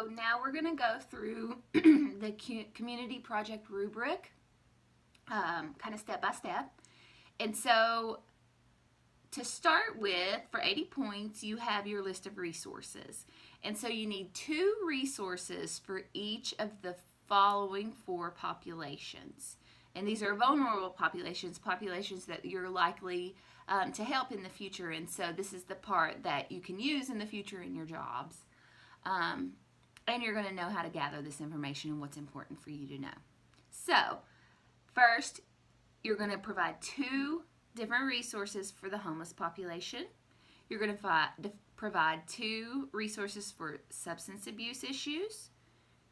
now we're going to go through the community project rubric, kind of step by step. And so to start with, for 80 points, you have your list of resources. And so you need 2 resources for each of the following 4 populations. And these are vulnerable populations, populations that you're likely to help in the future. And so this is the part that you can use in the future in your jobs. And you're going to know how to gather this information and what's important for you to know. So, first, you're going to provide 2 different resources for the homeless population. You're going to provide 2 resources for substance abuse issues,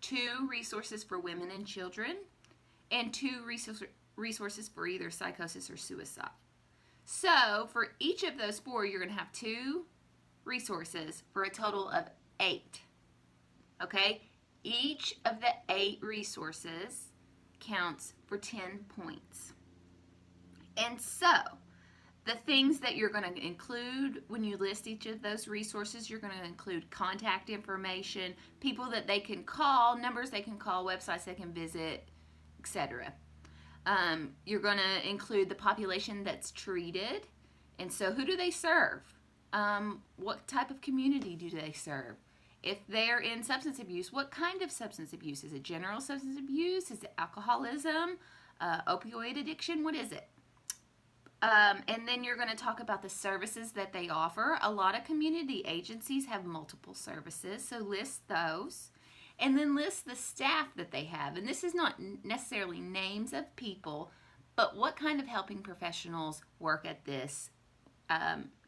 2 resources for women and children, and 2 resources for either psychosis or suicide. So, for each of those 4, you're going to have 2 resources for a total of 8. Okay? Each of the 8 resources counts for 10 points. And so, the things that you're going to include when you list each of those resources, you're going to include contact information, people that they can call, numbers they can call, websites they can visit, etc. You're going to include the population that's treated. And so, who do they serve? What type of community do they serve? If they're in substance abuse, what kind of substance abuse? Is it general substance abuse? Is it alcoholism? Opioid addiction? What is it? And then you're going to talk about the services that they offer. A lot of community agencies have multiple services, so list those. And then list the staff that they have. And this is not necessarily names of people, but what kind of helping professionals work at this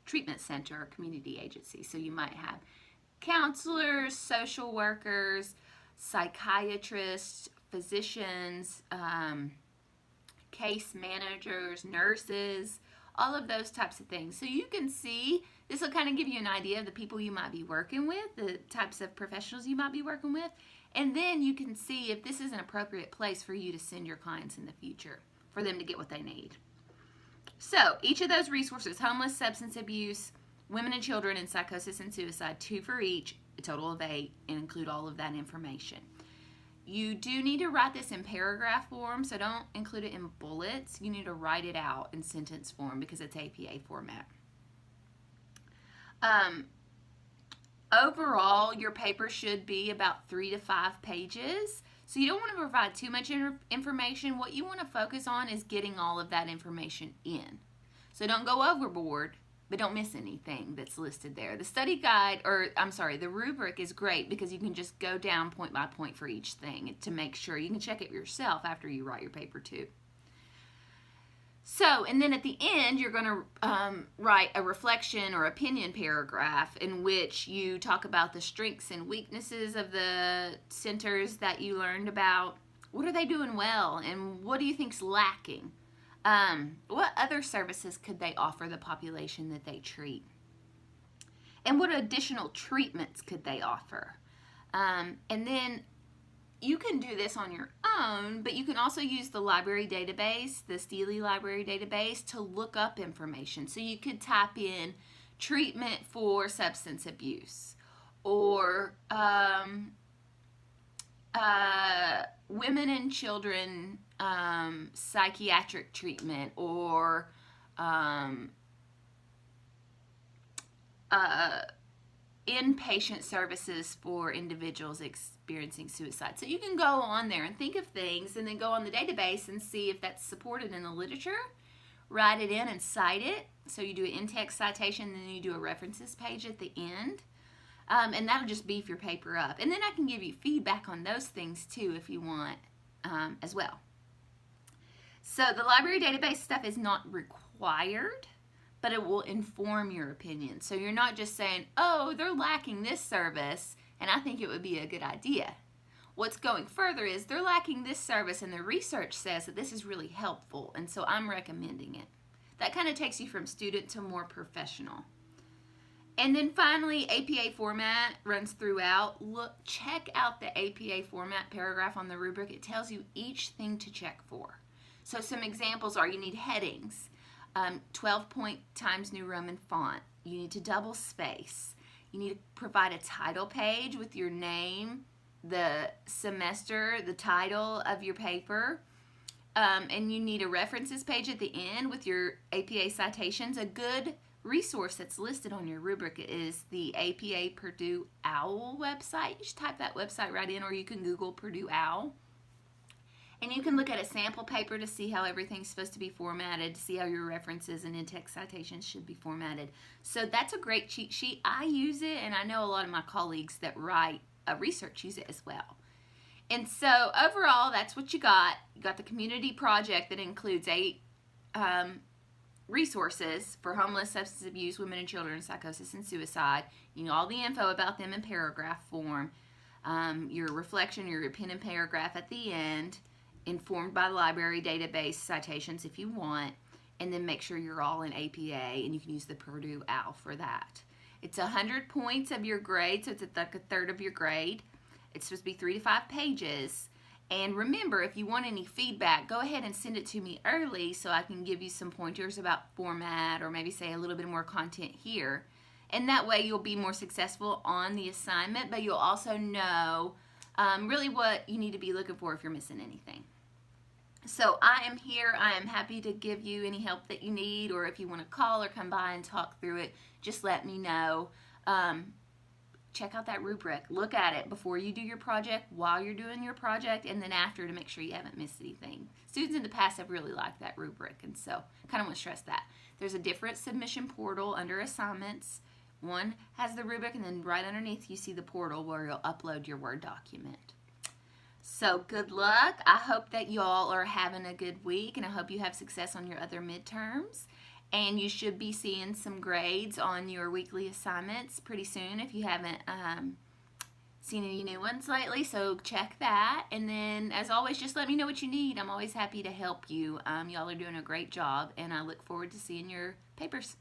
treatment center or community agency. So you might have counselors, social workers, psychiatrists, physicians, case managers, nurses, all of those types of things. So you can see, this will kind of give you an idea of the people you might be working with, the types of professionals you might be working with, and then you can see if this is an appropriate place for you to send your clients in the future for them to get what they need. So each of those resources, homeless, substance abuse, women and children, and psychosis and suicide, 2 for each, a total of 8, and include all of that information. You do need to write this in paragraph form, so don't include it in bullets. You need to write it out in sentence form because it's APA format. Overall, your paper should be about 3 to 5 pages. So you don't want to provide too much information. What you want to focus on is getting all of that information in. So don't go overboard, but don't miss anything that's listed there. The study guide, the rubric is great because you can just go down point by point for each thing to make sure. You can check it yourself after you write your paper too. So, and then at the end, you're going to write a reflection or opinion paragraph in which you talk about the strengths and weaknesses of the centers that you learned about. What are they doing well, and what do you think's lacking? What other services could they offer the population that they treat? And what additional treatments could they offer? And then you can do this on your own, but you can also use the library database, the Steely Library database, to look up information. So you could type in treatment for substance abuse, or women and children psychiatric treatment, or inpatient services for individuals experiencing suicide. So you can go on there and think of things and then go on the database and see if that's supported in the literature, write it in and cite it. So you do an in-text citation, then you do a references page at the end. And that'll just beef your paper up. And then I can give you feedback on those things too if you want as well. So the library database stuff is not required, but it will inform your opinion. So you're not just saying, oh, they're lacking this service, and I think it would be a good idea. What's going further is they're lacking this service, and the research says that this is really helpful, and so I'm recommending it. That kind of takes you from student to more professional. And then finally, APA format runs throughout. Check out the APA format paragraph on the rubric. It tells you each thing to check for. So some examples are you need headings. 12-point Times New Roman font. You need to double space. You need to provide a title page with your name, the semester, the title of your paper. And you need a references page at the end with your APA citations. A good resource that's listed on your rubric is the APA Purdue OWL website. You should type that website right in, or you can Google Purdue OWL. And you can look at a sample paper to see how everything's supposed to be formatted, to see how your references and in-text citations should be formatted. So that's a great cheat sheet. I use it, and I know a lot of my colleagues that write research use it as well. And so overall, that's what you got. You got the community project that includes 8 resources for homeless, substance abuse, women and children, psychosis, and suicide. You know all the info about them in paragraph form. Your reflection, your pen and paragraph at the end, informed by the library database citations if you want, and then make sure you're all in APA, and you can use the Purdue OWL for that. It's 100 points of your grade, so it's like a third of your grade. It's supposed to be 3 to 5 pages. And remember, if you want any feedback, go ahead and send it to me early so I can give you some pointers about format, or maybe say a little bit more content here. And that way you'll be more successful on the assignment, but you'll also know really what you need to be looking for if you're missing anything. So I am here. I am happy to give you any help that you need, or if you want to call or come by and talk through it, just let me know. Check out that rubric. Look at it before you do your project, while you're doing your project, and then after, to make sure you haven't missed anything. Students in the past have really liked that rubric, and so kind of want to stress that. There's a different submission portal under assignments. One has the rubric, and then right underneath you see the portal where you'll upload your Word document. So good luck. I hope that y'all are having a good week, and I hope you have success on your other midterms. And you should be seeing some grades on your weekly assignments pretty soon if you haven't seen any new ones lately. So check that. And then, as always, just let me know what you need. I'm always happy to help you. Y'all are doing a great job, and I look forward to seeing your papers.